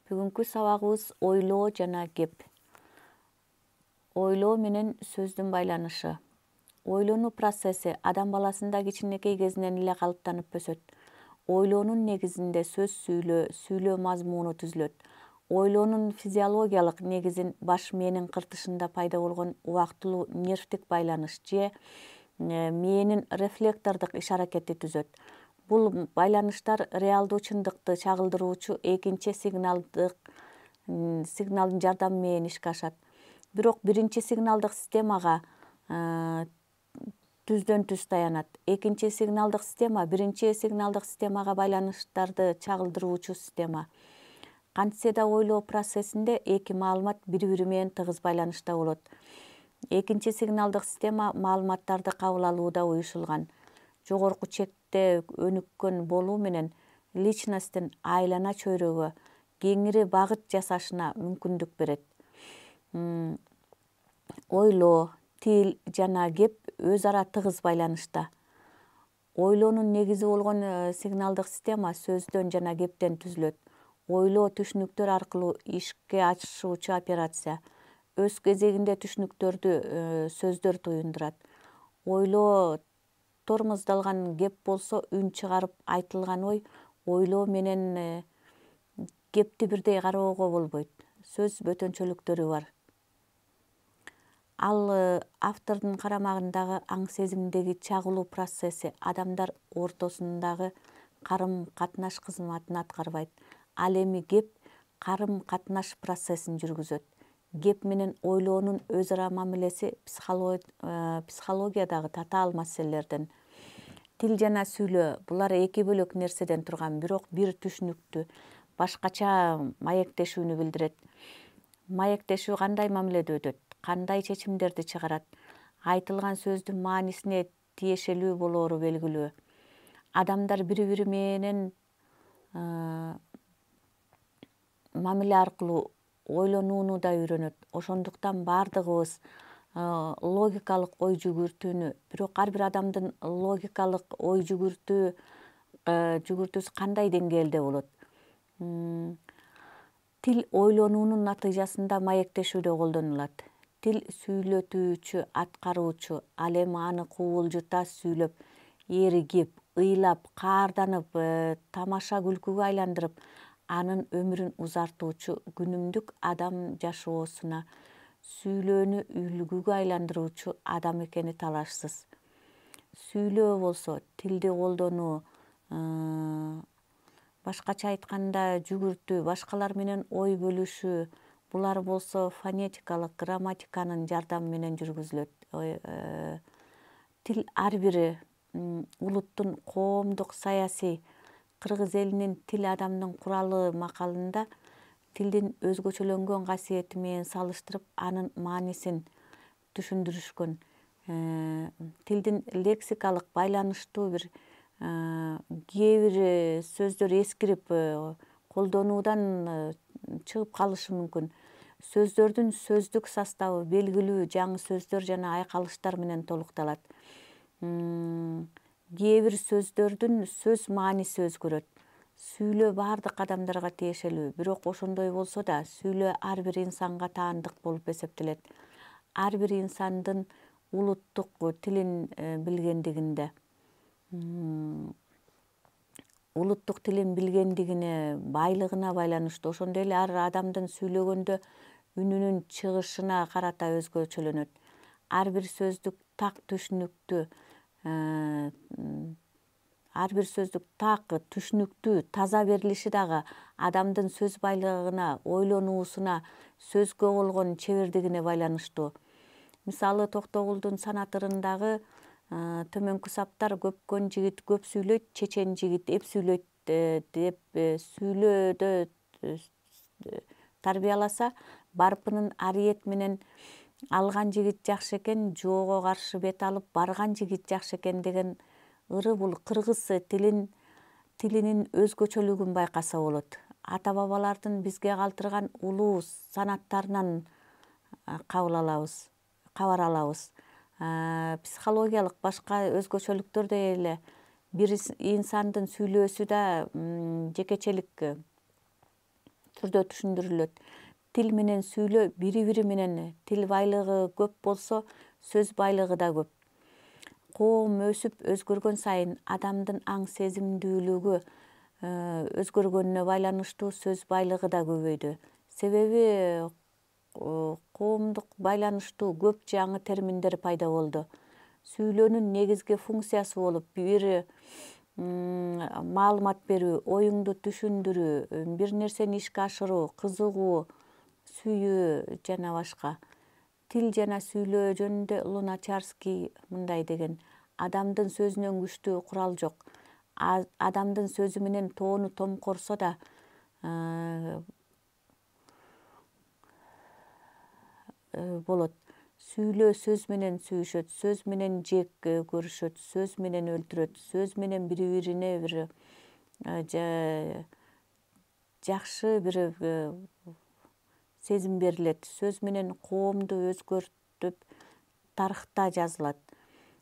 Бүгүнкү сабагыбыз ойлоо жана кеп. Ойлоо менен сөздүн байланышы. Ойлонуу процесси адам баласында кичинекей кезинен эле калыптанып өсөт. Ойлоонун негизинде сөз сүйлөө мазмуну түзүлөт. Ойлоонун физиологиялык негизин баш мээнин кыртышында пайда болгон убактылуу нервтик байланыш же мээнин рефлектордук иш-аракети түзөт. Бул байланыштар реалдуу чындыкты чагылдыруучу экинчи сигналдын жардамы менен ишке ашат. Бирок биринчи сигналдык системага түздөн түз таянат. Экинчи сигналдык система биринчи сигналдык системага байланыштарды чагылдыруучу система. Кантсе да ойлоо процессинде эки маалымат бири-бири менен тыгыз байланышта болот. Экинчи сигналдык система маалыматтарды кабыл алууда уюшулган. Жогорку чекте өнүккөн болуу менен личносттин айлана чөйрөгө кеңири багыт жасашына мүмкүндүк берет. Ойлоо, тил жана кеп өз ара тыгыз байланышта. Ойлоонун негизи болгон сигналдык система сөздөн жана кептен түзүлөт. Ойлоо түшүнүктөр аркылуу ишке ашуучу операция. Өз кезегинде түшүнүктөрдү сөздөр туюндурат. Ойлоо тормоздолгон кеп болсо үн чыгарып айтылган ой ойлоо менен кепти бирдей кароого болбойт. Сөз бөтөнчөлүктөрү бар. Ал автордун карамагындагы аң сезимдеги чагылуу процесси адамдар ортосундагы карым катнаш кызматын аткарбайт. Ал эми кеп карым катнаш процессин жүргүзөт. Кеп менен ойлоонун өз ара мамилеси психологиядагы татаал маселелерден. Тил жана сүйлөө булар эки бөлөк нерседен турган, бирок бир түшүнүктү, башкача маектешүүнү билдирет. Маектешүү кандай мамиледе өтөт, кандай чечимдерди чыгарат, айтылган сөздүн маанисине тиешелүү болоору белгилүү. Адамдар бири-бири менен мамиле аркылуу ойлонууну да үйрөнөт. Ошондуктан баардыгыбыз логикалык ой жүгүртүүнү, бирок ар бир адамдын логикалык ой жүгүртүүсү кандай деңгээлде болот? Тил ойлонуунун натыйжасында маектешүүдө колдонулат. Тил сүйлөтүүчү, аткаруучу, ал эми аны кубулжута сүйлөп, эригип, ыйлап, каарданып, тамаша күлкүгө айландырып, анын өмүрүн узартуучу күнүмдүк адам жашоосуна сүйлөөнү үлгүгө айландыруучу адам экени талашсыз. Сүйлөө болсо тилди колдонуу, башкача айтканда жүгүртүү, башкалар менен ой бөлүшүү, булар болсо фонетикалык, грамматиканын жардамы менен жүргүзүлөт. Тил ар бири улуттун коомдук саясий Кыргыз элинин Тил адамдын куралы макалында тилдин өзгөчөлөнгөн касиети менен салыштырып, анын маанисин түшүндүрүшкөн. Тилдин лексикалык байланыштуу бир кээ бир сөздөр эскирип, колдонуудан чыгып калышы мүмкүн. Сөздөрдүн сөздүк составы белгилүү жаңы сөздөр жана айкалыштар менен толукталат. Кээ бир сөздөрдүн сөз мааниси өзгөрөт. Сүйлөө баардык адамдарга тиешелүү, бирок ошондой болсо да сүйлөө ар бир инсанга таандык болуп эсептелет. Ар бир инсандын улуттук тилин билгендигинде. Улуттук тилин билгендигине, байлыгына байланыштуу. Ошондой эле ар адамдын сүйлөгөндө үнүнүн чыгышына карата өзгөчөлөнөт. Ар бир сөздүк так түшүнүктүү, таза берилиши дагы адамдын сөз байлыгына, ойлонуусуна, сөзгө болгон чебердигине байланыштуу. Мисалы, Токтогулдун санатырындагы төмөнкү саптар көпкөн жигит көп сүйлөйт, чечен жигит эп сүйлөйт деп сүйлөөдө тарбияласа, барпынын ариет менен алган жигит жакшы экен, жоого каршы бет алып барган жигит жакшы экен деген ыры бул кыргыз тилинин өзгөчөлүгүн байкаса болот. Ата бабалардын бизге калтырган улуу санаттарынан кабар алабыз. Психологиялык башка өзгөчөлүктөр эле бир инсандын сүйлөөсү да жекечелик түрдө түшүндүрүлөт. Тил менен сүйлөө бири менен тил байлыгы көп болсо, сөз байлыгы да көп. Коом өсүп өзгөргөн сайын адамдын аң сезимдүүлүгү өзгөргөнүнө байланыштуу сөз байлыгы да көбөйдү. Себеби коомдук байланыштуу көп жаңы терминдер пайда болду. Сүйлөөнүн негизги функциясы болуп бир маалымат берүү, оюңду түшүндүрүү, бир нерсени ишке ашыруу, кызыгуу, сүйүү жана башка. Тил жана сүйлөө жөнүндө Луначарский мындай деген: адамдын сөзүнөн күчтүү курал жок. Адамдын сөзү менен тоону томкорсо да болот. Сүйлөө сөз менен сүйүшөт, сөз менен жек көрүшөт, сөз менен өлтүрөт, сөз менен бири-бирине бир жакшы бир сезим берилет. Сөз менен коомду өзгөртүп тарыхта жазылат.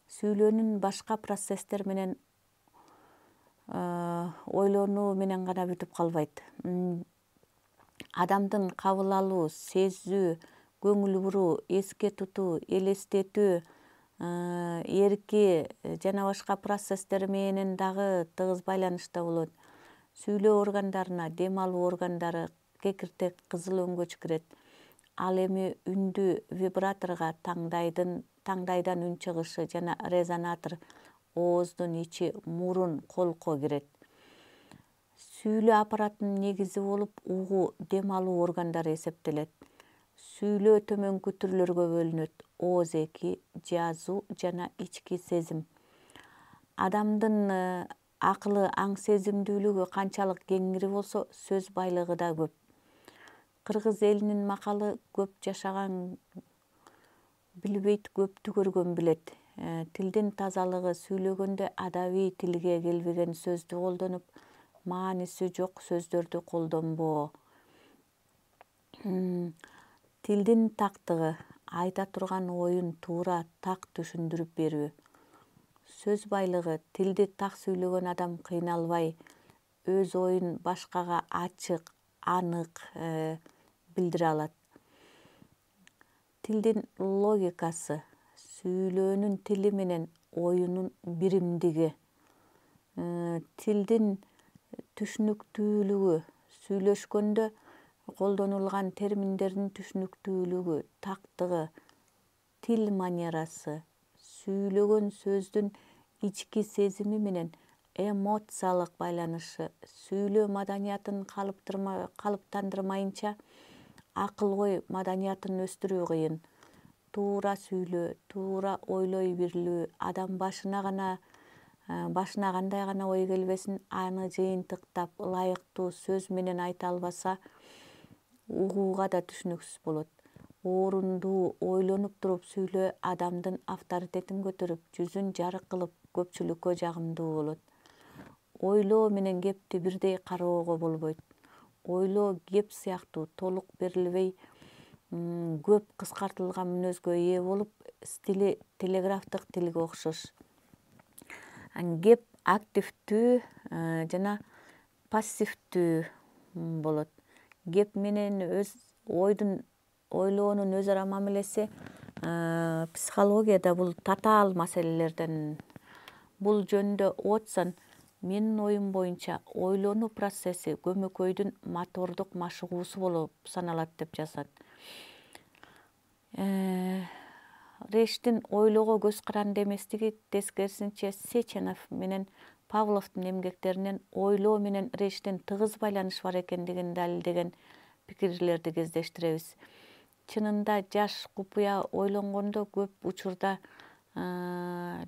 Сүйлөөнүн башка процесстер менен ойлонуу менен гана бүтүп калбайт. Адамдын кабыл алуу, сезүү, көңүл буруу, эске тутуу, элестетүү, эрки жана башка процесстер менен дагы тыгыз байланышта болот. Сүйлөө органдарына дем алуу органдары, кекиртек, кызыл өңгөч кирет. Ал эми үндү вибраторго таңдайдан үн чыгышы жана резонатор, ооздун ичи, мурун, колко кирет. Сүйлөө аппаратынын негизи болуп угуу, дем алуу органдары эсептелет. Сүйлөө төмөнкү түрлөргө бөлүнөт: оозеки, жазуу жана ички сезим. Адамдын акылы, аң сезимдүүлүгү канчалык кеңири болсо, сөз байлыгы да көп. Кыргыз элинин макалы: көп жашаган билбейт, көптү көргөн билет. Тилдин тазалыгы: сүйлөгөндө адабий тилге келбеген сөздү колдонуп, мааниси жок сөздөрдү колдонбоо. Тилдин тактыгы: айта турган оюн туура, так түшүндүрүп берүү. Сөз байлыгы: тилди так сүйлөгөн адам кыйналбай, өз оюн башкага ачык, анык билдире алат. Тилдин логикасы: сүйлөөнүн тили менен оюнун биримдиги. Тилдин түшүнүктүүлүгү: сүйлөшкөндө колдонулган терминдердин түшүнүктүүлүгү, тактыгы. Тил манерасы: сүйлөгөн сөздүн ички сезими менен эмоциялык байланышы. Сүйлөө маданиятын калыптандырмайынча акыл-ой маданиятын өстүрүү кыйын. Туура сүйлөө, туура ойлой билүү. Адам башына кандай гана ой келбесин, аны жыйынтыктап, ылайыктуу сөз менен айта албаса, угууга да түшүнүксүз болот. Орундуу, ойлонуп туруп сүйлөө адамдын авторитетин көтөрүп, жүзүн жарык кылып, көпчүлүккө жагымдуу болот. Ойлоо менен кепти бирдей кароого болбойт. Ойлоо кеп сыяктуу толук берилбей, көп кыскартылган мүнөзгө ээ болуп, стили телеграфтык тилге окшош. Кеп активдүү жана пассивдүү болот. Кеп менен ойлоонун өз ара мамилеси психологияда бул татаал маселелерден. Бул жөнүндө Уотсон: менин оюм боюнча, ойлонуу процесси көмөкөйдүн мотордук машыгуусу болуп саналат деп жазат. Рештин ойлоого көз каранды эместиги, тескерисинче, Сеченов менен Павловдун эмгектеринен ойлоо менен рештин тыгыз байланыш бар экендигин далилдеген пикирлерди кездештиребиз. Чынында жаш купуя ойлонгондо көп учурда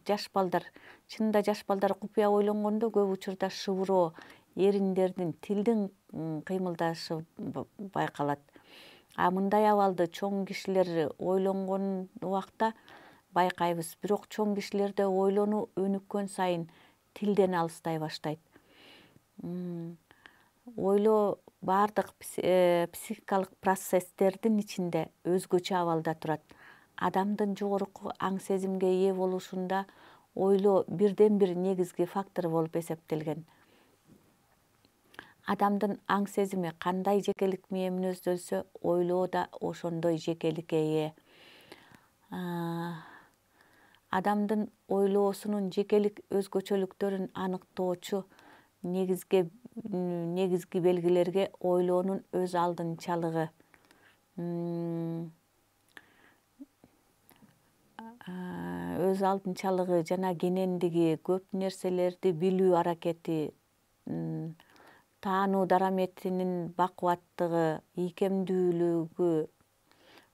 жаш балдар купуя ойлонгондо көп учурда шыбыроо, эриндердин, тилдин кыймылдашы байкалат. Мындай абалды чоң кишилер ойлонгон убакта байкайбыз, бирок чоң кишилерде ойлонуу өнүккөн сайын тилден алыстай баштайт. Ойлоо баардык психикалык процесстердин ичинде өзгөчө абалда турат. Адамдын жогорку аң сезимге ээ болушунда ойлоо бирден бир негизги фактор болуп эсептелген. Адамдын аң сезими кандай жекелик менен мүнөздөлсө, ойлоо да ошондой жекеликке ээ. Адамдын ойлоосунун жекелик өзгөчөлүктөрүн аныктоочу негизги белгилерге ойлоонун өз алдынчалыгы, жана кенендиги, көп нерселерди билүү аракети, таануу дараметинин бакубаттыгы, ийкемдүүлүгү,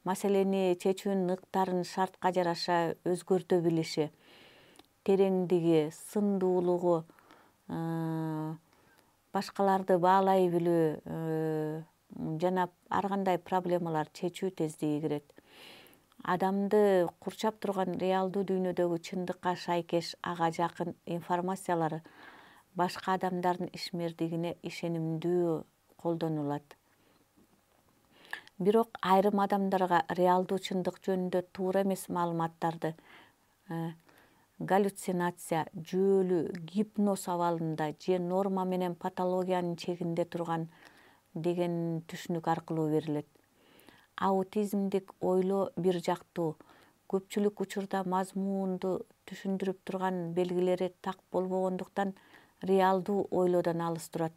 маселени чечүүнүн ыктарын шартка жараша өзгөртө билиши, тереңдиги, сындуулугу, башкаларды баалай билүү, жана ар кандай проблемаларды чечүү тездиги кирет. Адамды курчап турган реалдуу дүйнөдөгү чындыкка шайкеш, ага жакын информациялар башка адамдардын ишмердигине ишенимдүү колдонулат. Бирок айрым адамдарга реалдуу чындык жөнүндө туура эмес маалыматтарды галлюцинация, жүйөлүү гипноз абалында же норма менен патологиянын чегинде турган деген түшүнүк аркылуу берилет. Аутизмдик ойлоо бир жактуу, көпчүлүк учурда мазмуунду түшүндүрүп турган белгилери так болбогондуктан реалдуу ойлоодон алыс турат.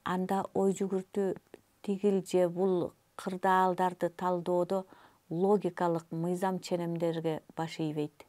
Анда ой жүгүртүү тигил же бул кырдаалдарды талдоодо логикалык мыйзам ченемдерге баш ийбейт.